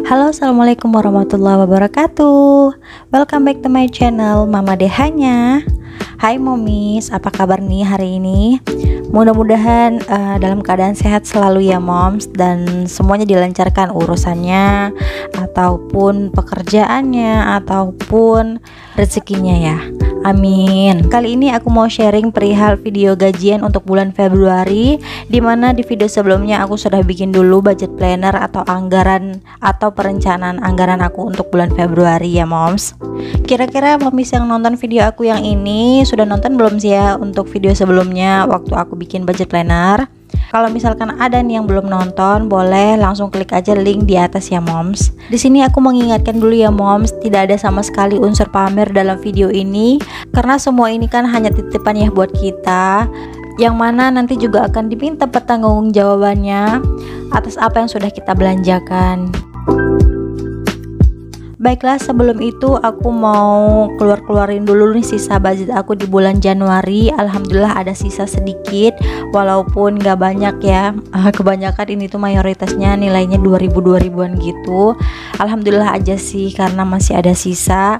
Halo, assalamualaikum warahmatullahi wabarakatuh. Welcome back to my channel Mama Dehanya. Hai momis, apa kabar nih hari ini? Mudah-mudahan dalam keadaan sehat selalu ya moms, dan semuanya dilancarkan urusannya ataupun pekerjaannya ataupun rezekinya ya. Amin. Kali ini aku mau sharing perihal video gajian untuk bulan Februari, dimana di video sebelumnya aku sudah bikin dulu budget planner atau anggaran atau perencanaan anggaran aku untuk bulan Februari ya moms. Kira-kira momis yang nonton video aku yang ini sudah nonton belum sih ya untuk video sebelumnya waktu aku bikin budget planner? Kalau misalkan ada nih yang belum nonton, boleh langsung klik aja link di atas ya moms. Di sini aku mengingatkan dulu ya moms, tidak ada sama sekali unsur pamer dalam video ini, karena semua ini kan hanya titipan ya buat kita, yang mana nanti juga akan diminta pertanggungjawabannya atas apa yang sudah kita belanjakan. Baiklah, sebelum itu aku mau keluarin dulu nih sisa budget aku di bulan Januari. Alhamdulillah ada sisa sedikit, walaupun gak banyak ya. Kebanyakan ini tuh mayoritasnya nilainya 2000-2000an gitu. Alhamdulillah aja sih karena masih ada sisa.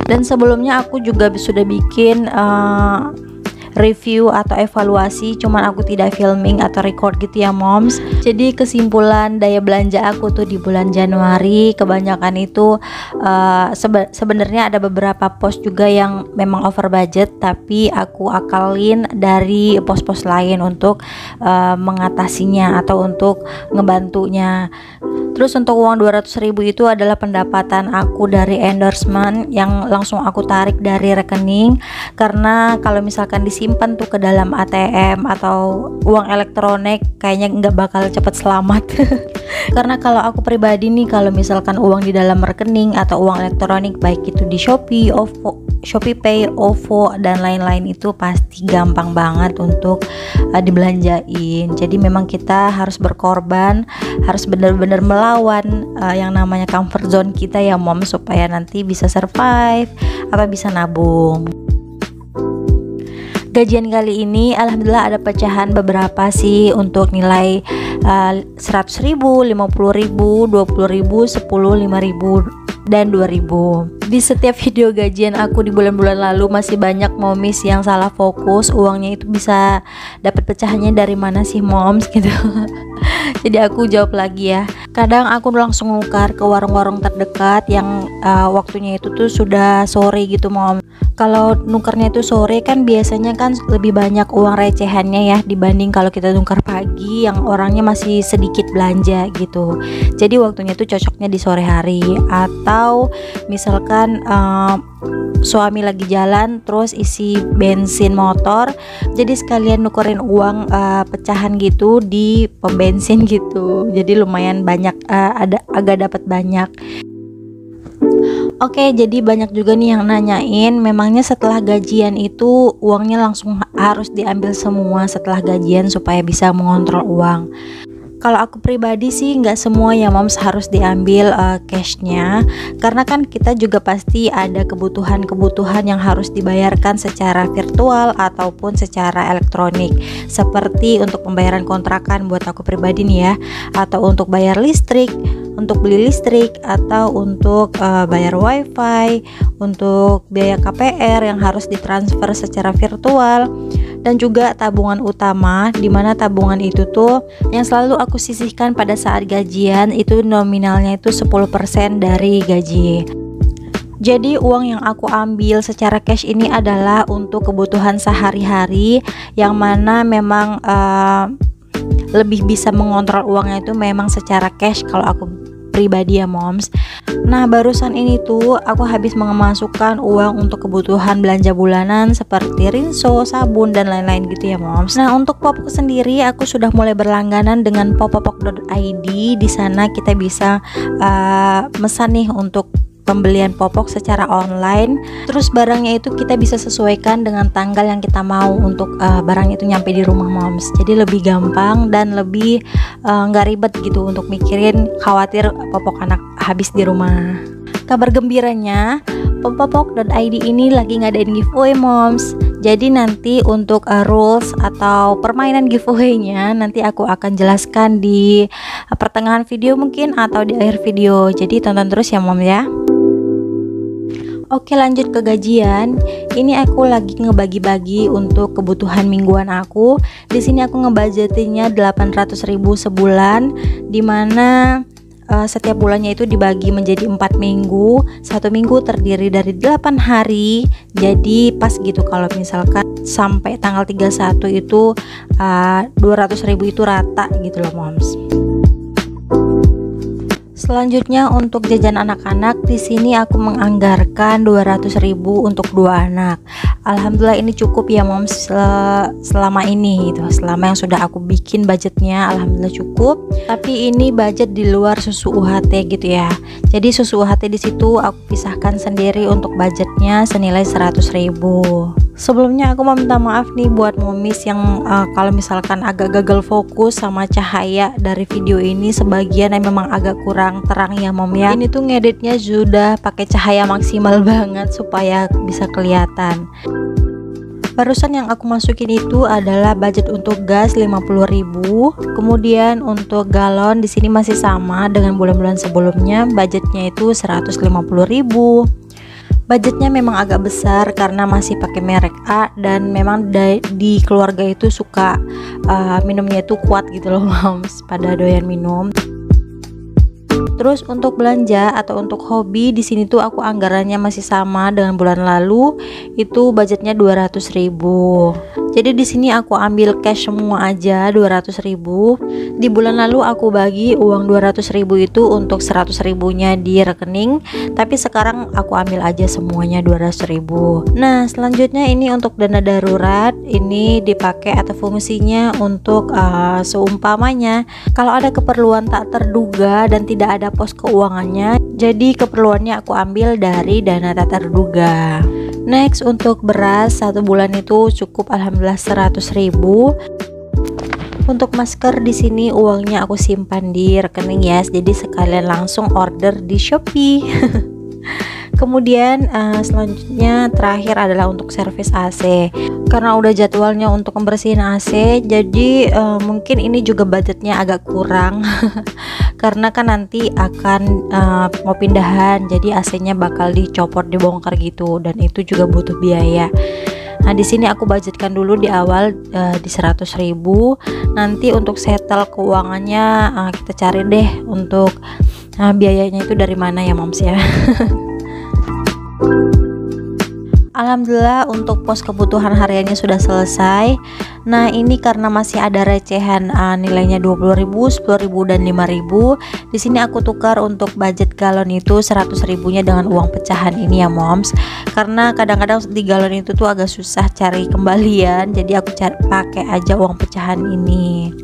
Dan sebelumnya aku juga sudah bikin review atau evaluasi, cuman aku tidak filming atau record gitu ya moms. Jadi kesimpulan daya belanja aku tuh di bulan Januari kebanyakan itu sebenarnya ada beberapa pos juga yang memang over budget, tapi aku akalin dari pos-pos lain untuk mengatasinya atau untuk ngebantunya. Terus untuk uang 200.000 itu adalah pendapatan aku dari endorsement yang langsung aku tarik dari rekening, karena kalau misalkan disimpan tuh ke dalam ATM atau uang elektronik kayaknya nggak bakal cepet selamat. Karena kalau aku pribadi nih, kalau misalkan uang di dalam rekening atau uang elektronik baik itu di Shopee, ShopeePay, OVO dan lain-lain itu pasti gampang banget untuk dibelanjain. Jadi memang kita harus berkorban, harus benar-benar melawan yang namanya comfort zone kita ya mom, supaya nanti bisa survive atau bisa nabung. Gajian kali ini alhamdulillah ada pecahan beberapa sih untuk nilai 100.000, 50.000, 20.000, 10.000, 5.000 dan 2.000. Di setiap video gajian aku di bulan-bulan lalu masih banyak momis yang salah fokus, uangnya itu bisa dapat pecahannya dari mana sih moms gitu. Jadi aku jawab lagi ya, kadang aku langsung nukar ke warung-warung terdekat yang waktunya itu tuh sudah sore gitu mom. Kalau nukarnya itu sore kan biasanya kan lebih banyak uang recehannya ya, dibanding kalau kita nukar pagi yang orangnya masih sedikit belanja gitu. Jadi waktunya itu cocoknya di sore hari, atau misalkan suami lagi jalan terus isi bensin motor, jadi sekalian nukerin uang pecahan gitu di pom bensin gitu. Jadi lumayan banyak, agak dapat banyak. Oke, jadi banyak juga nih yang nanyain, memangnya setelah gajian itu uangnya langsung harus diambil semua setelah gajian supaya bisa mengontrol uang? Kalau aku pribadi sih nggak semua ya moms harus diambil cashnya, karena kan kita juga pasti ada kebutuhan-kebutuhan yang harus dibayarkan secara virtual ataupun secara elektronik, seperti untuk pembayaran kontrakan buat aku pribadi nih ya, atau untuk bayar listrik, untuk beli listrik, atau untuk bayar wifi, untuk biaya KPR yang harus ditransfer secara virtual, dan juga tabungan utama, dimana tabungan itu tuh yang selalu aku sisihkan pada saat gajian, itu nominalnya itu 10% dari gaji. Jadi uang yang aku ambil secara cash ini adalah untuk kebutuhan sehari-hari, yang mana memang lebih bisa mengontrol uangnya itu memang secara cash kalau aku pribadi ya moms. Nah barusan ini tuh aku habis memasukkan uang untuk kebutuhan belanja bulanan seperti rinso, sabun dan lain-lain gitu ya moms. Nah untuk popok sendiri aku sudah mulai berlangganan dengan popok.id. Di sana kita bisa mesan nih untuk pembelian popok secara online. Terus barangnya itu kita bisa sesuaikan dengan tanggal yang kita mau untuk barang itu nyampe di rumah moms. Jadi lebih gampang dan lebih nggak ribet gitu untuk mikirin khawatir popok anak habis di rumah. Kabar gembiranya, Popopok.id ini lagi ngadain giveaway moms. Jadi nanti untuk rules atau permainan giveaway-nya nanti aku akan jelaskan di pertengahan video mungkin atau di akhir video. Jadi tonton terus ya mom ya. Oke, lanjut ke gajian. Ini aku lagi ngebagi-bagi untuk kebutuhan mingguan aku. Di sini aku ngebudgetinnya 800.000 sebulan, dimana setiap bulannya itu dibagi menjadi 4 minggu. Satu minggu terdiri dari 8 hari. Jadi pas gitu kalau misalkan sampai tanggal 31 itu 200.000 itu rata gitu loh moms. Selanjutnya untuk jajan anak-anak, di sini aku menganggarkan 200.000 untuk 2 anak. Alhamdulillah ini cukup ya moms selama ini gitu. Selama yang sudah aku bikin budgetnya alhamdulillah cukup. Tapi ini budget di luar susu UHT gitu ya. Jadi susu UHT di situ aku pisahkan sendiri untuk budgetnya senilai 100.000. Sebelumnya aku mau minta maaf nih buat momis yang kalau misalkan agak gagal fokus sama cahaya dari video ini, sebagian yang memang agak kurang terang ya mom ya. Ini tuh ngeditnya sudah pakai cahaya maksimal banget supaya bisa kelihatan. Barusan yang aku masukin itu adalah budget untuk gas 50.000. Kemudian untuk galon di sini masih sama dengan bulan-bulan sebelumnya, budgetnya itu 150.000. Budgetnya memang agak besar karena masih pakai merek A dan memang di keluarga itu suka minumnya itu kuat gitu loh moms, pada doyan minum. Terus untuk belanja atau untuk hobi di sini tuh aku anggarannya masih sama dengan bulan lalu, itu budgetnya 200.000. Jadi di sini aku ambil cash semua aja 200.000. Di bulan lalu aku bagi uang 200.000 itu untuk 100.000-nya di rekening, tapi sekarang aku ambil aja semuanya 200.000. Nah, selanjutnya ini untuk dana darurat, ini dipakai atau fungsinya untuk seumpamanya kalau ada keperluan tak terduga dan tidak ada pos keuangannya, jadi keperluannya aku ambil dari dana tak terduga. Next untuk beras, satu bulan itu cukup alhamdulillah 100.000. Untuk masker di sini uangnya aku simpan di rekening ya, jadi sekalian langsung order di Shopee. Kemudian selanjutnya terakhir adalah untuk servis AC. Karena udah jadwalnya untuk membersihin AC, jadi mungkin ini juga budgetnya agak kurang. Karena kan nanti akan mau pindahan, jadi AC-nya bakal dicopot, dibongkar gitu, dan itu juga butuh biaya. Nah di sini aku budgetkan dulu di awal di 100.000. Nanti untuk settle keuangannya kita cari deh untuk biayanya itu dari mana ya moms ya. Alhamdulillah untuk pos kebutuhan hariannya sudah selesai. Nah ini karena masih ada recehan nilainya 20.000, 10.000 dan 5.000. Di sini aku tukar untuk budget galon itu 100.000-nya dengan uang pecahan ini ya moms. Karena kadang-kadang di galon itu tuh agak susah cari kembalian, jadi aku pakai aja uang pecahan ini.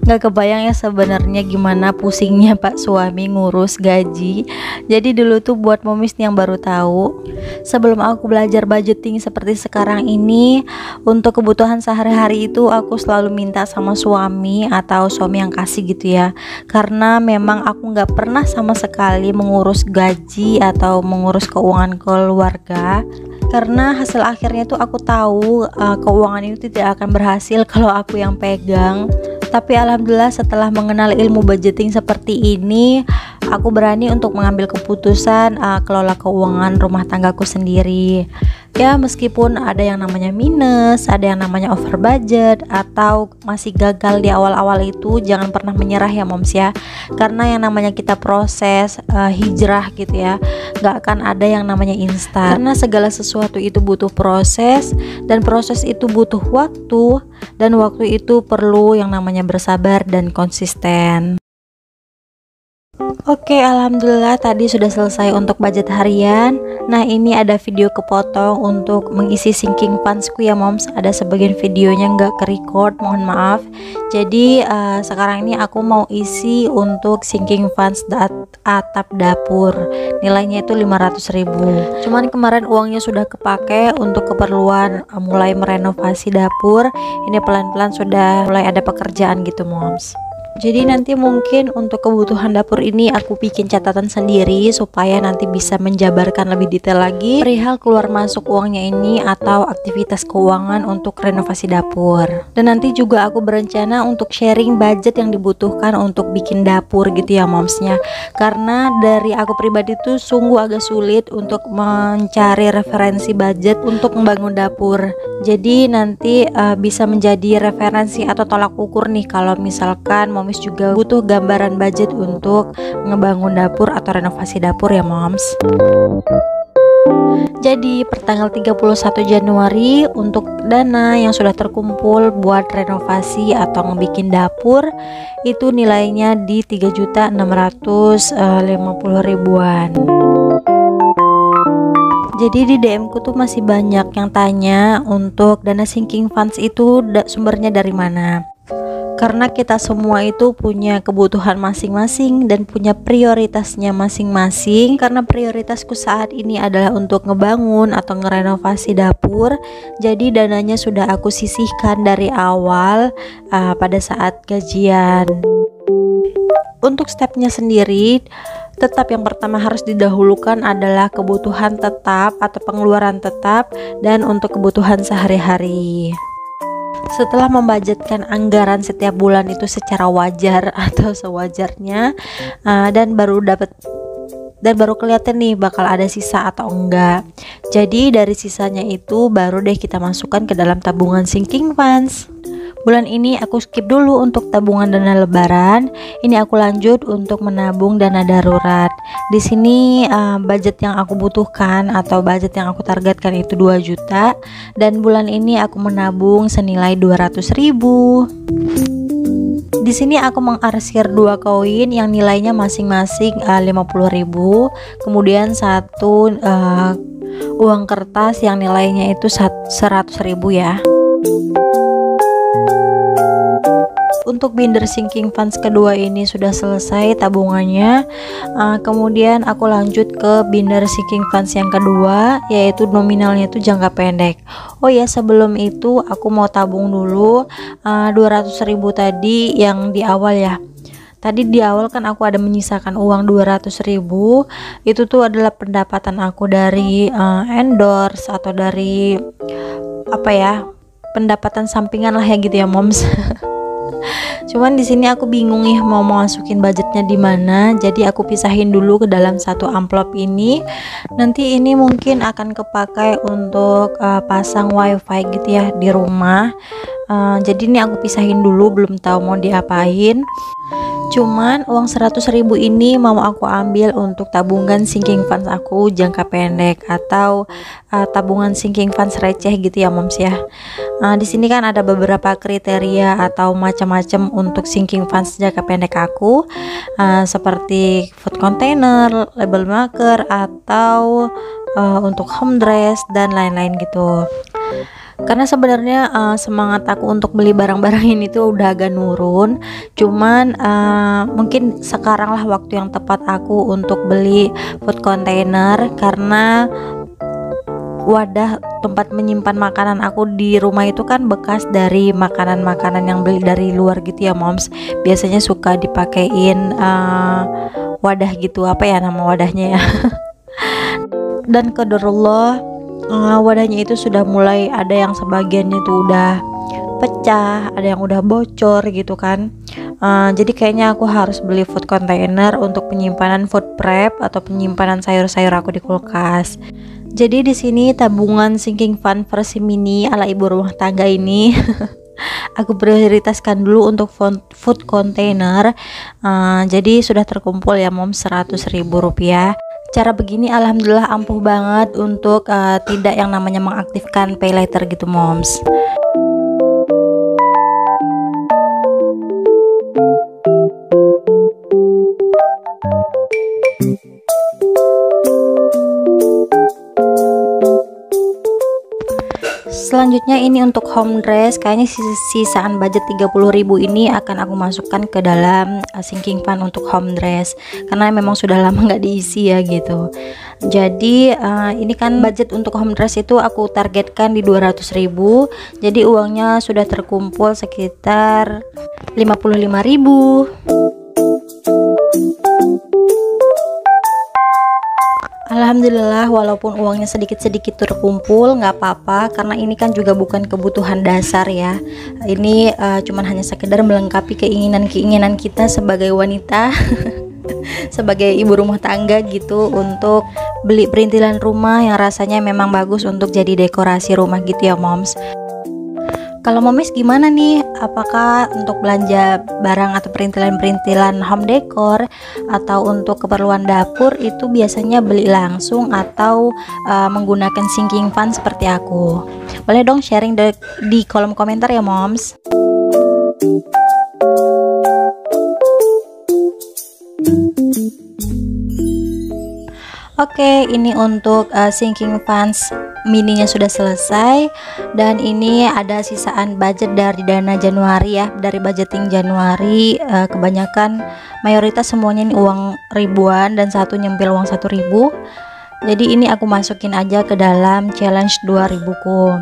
Nggak kebayang ya sebenarnya gimana pusingnya Pak suami ngurus gaji. Jadi dulu tuh buat momis yang baru tahu, sebelum aku belajar budgeting seperti sekarang ini, untuk kebutuhan sehari-hari itu aku selalu minta sama suami atau suami yang kasih gitu ya. Karena memang aku nggak pernah sama sekali mengurus gaji atau mengurus keuangan keluarga. Karena hasil akhirnya tuh aku tahu keuangan itu tidak akan berhasil kalau aku yang pegang. Tapi alhamdulillah setelah mengenal ilmu budgeting seperti ini, aku berani untuk mengambil keputusan kelola keuangan rumah tanggaku sendiri. Ya meskipun ada yang namanya minus, ada yang namanya over budget, atau masih gagal di awal-awal itu, jangan pernah menyerah ya moms ya. Karena yang namanya kita proses hijrah gitu ya, gak akan ada yang namanya instan. Karena segala sesuatu itu butuh proses, dan proses itu butuh waktu, dan waktu itu perlu yang namanya bersabar dan konsisten. Oke, alhamdulillah tadi sudah selesai untuk budget harian. Nah ini ada video kepotong untuk mengisi sinking fundsku ya moms. Ada sebagian videonya nggak ke record, mohon maaf. Jadi sekarang ini aku mau isi untuk sinking funds atap dapur. Nilainya itu 500.000. Cuman kemarin uangnya sudah kepake untuk keperluan mulai merenovasi dapur. Ini pelan-pelan sudah mulai ada pekerjaan gitu moms. Jadi nanti mungkin untuk kebutuhan dapur ini aku bikin catatan sendiri supaya nanti bisa menjabarkan lebih detail lagi perihal keluar masuk uangnya ini atau aktivitas keuangan untuk renovasi dapur. Dan nanti juga aku berencana untuk sharing budget yang dibutuhkan untuk bikin dapur gitu ya momsnya. Karena dari aku pribadi tuh sungguh agak sulit untuk mencari referensi budget untuk membangun dapur. Jadi nanti bisa menjadi referensi atau tolak ukur nih kalau misalkan moms juga butuh gambaran budget untuk ngebangun dapur atau renovasi dapur ya moms. Jadi pertanggal 31 Januari untuk dana yang sudah terkumpul buat renovasi atau ngebikin dapur itu nilainya di 3.650.000-an. Jadi di DM ku tuh masih banyak yang tanya untuk dana sinking funds itu sumbernya dari mana. Karena kita semua itu punya kebutuhan masing-masing dan punya prioritasnya masing-masing. Karena prioritasku saat ini adalah untuk ngebangun atau ngerenovasi dapur, jadi dananya sudah aku sisihkan dari awal pada saat gajian. Untuk stepnya sendiri, tetap yang pertama harus didahulukan adalah kebutuhan tetap atau pengeluaran tetap dan untuk kebutuhan sehari-hari. Setelah membudgetkan anggaran setiap bulan itu secara wajar atau sewajarnya, dan baru kelihatan nih bakal ada sisa atau enggak. Jadi dari sisanya itu baru deh kita masukkan ke dalam tabungan sinking funds. Bulan ini aku skip dulu untuk tabungan dana lebaran. Ini aku lanjut untuk menabung dana darurat. Di sini budget yang aku butuhkan atau budget yang aku targetkan itu 2 juta dan bulan ini aku menabung senilai 200.000. Di sini aku mengarsir 2 koin yang nilainya masing-masing 50.000. Kemudian satu uang kertas yang nilainya itu 100.000 ya. Untuk binder sinking funds kedua ini sudah selesai tabungannya. Kemudian aku lanjut ke binder sinking funds yang kedua, yaitu nominalnya itu jangka pendek. Oh ya, sebelum itu aku mau tabung dulu 200.000 tadi yang di awal ya. Tadi di awal kan aku ada menyisakan uang 200.000. Itu tuh adalah pendapatan aku dari endorse atau dari apa ya, pendapatan sampingan lah ya gitu ya moms. Cuman di sini aku bingung ya mau masukin budgetnya di mana. Jadi aku pisahin dulu ke dalam satu amplop ini. Nanti ini mungkin akan kepakai untuk pasang wifi gitu ya di rumah. Jadi ini aku pisahin dulu, belum tahu mau diapain. Cuman uang 100.000 ini mau aku ambil untuk tabungan sinking funds aku jangka pendek atau tabungan sinking funds receh gitu ya moms ya. Di sini kan ada beberapa kriteria atau macam-macam untuk sinking funds jangka pendek aku, seperti food container, label maker, atau untuk home dress dan lain-lain gitu. Karena sebenarnya semangat aku untuk beli barang-barang ini tuh udah agak nurun. Cuman mungkin sekarang lah waktu yang tepat aku untuk beli food container, karena wadah tempat menyimpan makanan aku di rumah itu kan bekas dari makanan-makanan yang beli dari luar gitu ya moms. Biasanya suka dipakein wadah gitu, apa ya nama wadahnya ya. Dan qadarullah wadahnya itu sudah mulai ada yang sebagiannya itu udah pecah, ada yang udah bocor gitu kan. Jadi kayaknya aku harus beli food container untuk penyimpanan food prep atau penyimpanan sayur-sayur aku di kulkas. Jadi di sini tabungan sinking fund versi mini ala ibu rumah tangga ini aku prioritaskan dulu untuk food container. Jadi sudah terkumpul ya mom 100.000 rupiah. Cara begini alhamdulillah ampuh banget untuk tidak yang namanya mengaktifkan pay later gitu moms. Selanjutnya ini untuk home dress, kayaknya sisaan budget 30.000 ini akan aku masukkan ke dalam sinking fund untuk home dress, karena memang sudah lama nggak diisi ya gitu. Jadi ini kan budget untuk home dress itu aku targetkan di 200.000, jadi uangnya sudah terkumpul sekitar 55.000. Alhamdulillah, walaupun uangnya sedikit-sedikit terkumpul, nggak apa-apa, karena ini kan juga bukan kebutuhan dasar ya. Ini cuman hanya sekedar melengkapi keinginan-keinginan kita sebagai wanita, sebagai ibu rumah tangga gitu, untuk beli perintilan rumah yang rasanya memang bagus untuk jadi dekorasi rumah gitu ya moms. Kalau momis gimana nih? Apakah untuk belanja barang atau perintilan-perintilan home decor atau untuk keperluan dapur itu biasanya beli langsung atau menggunakan sinking fund seperti aku? Boleh dong sharing di kolom komentar ya moms. Oke, ini untuk sinking funds mininya sudah selesai, dan ini ada sisaan budget dari dana Januari ya, dari budgeting Januari. Kebanyakan mayoritas semuanya ini uang ribuan dan satu nyempil uang 1.000. Jadi ini aku masukin aja ke dalam challenge 2000 ku.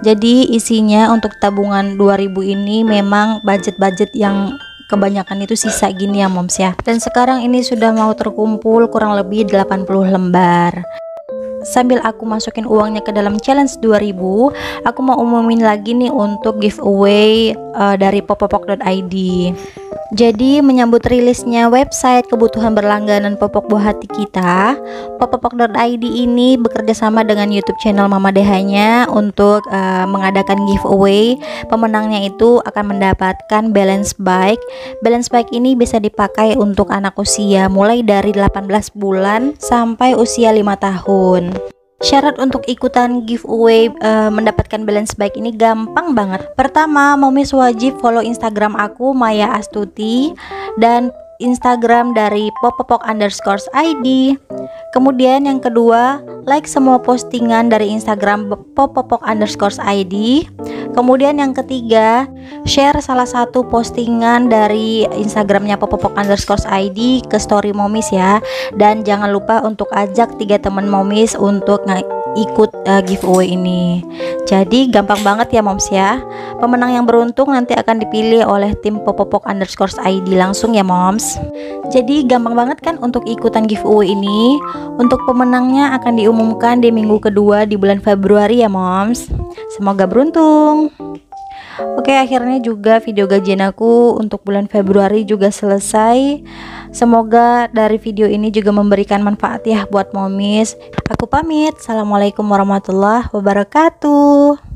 Jadi isinya untuk tabungan 2000 ini memang budget-budget yang kebanyakan itu sisa gini ya moms ya. Dan sekarang ini sudah mau terkumpul kurang lebih 80 lembar. Sambil aku masukin uangnya ke dalam challenge 2000, aku mau umumin lagi nih untuk giveaway dari popopok.id. Jadi menyambut rilisnya website kebutuhan berlangganan Popok Buah Hati kita, popopok.id ini bekerja sama dengan YouTube channel Mama Dehanya untuk mengadakan giveaway. Pemenangnya itu akan mendapatkan balance bike. Balance bike ini bisa dipakai untuk anak usia mulai dari 18 bulan sampai usia 5 tahun. Syarat untuk ikutan giveaway mendapatkan balance bike ini gampang banget. Pertama, momis wajib follow Instagram aku Maya Astuti dan Instagram dari popopok_id. Kemudian yang kedua, like semua postingan dari Instagram popopok_id. Kemudian yang ketiga, share salah satu postingan dari Instagramnya popopok_id ke story momis ya. Dan jangan lupa untuk ajak 3 teman momis untuk ikut giveaway ini. Jadi gampang banget ya moms ya. Pemenang yang beruntung nanti akan dipilih oleh tim popopok_id langsung ya moms. Jadi gampang banget kan untuk ikutan giveaway ini. Untuk pemenangnya akan diumumkan di minggu kedua di bulan Februari ya moms. Semoga beruntung. Oke, akhirnya juga video gajian aku untuk bulan Februari juga selesai. Semoga dari video ini juga memberikan manfaat ya buat momis. Aku pamit. Assalamualaikum warahmatullahi wabarakatuh.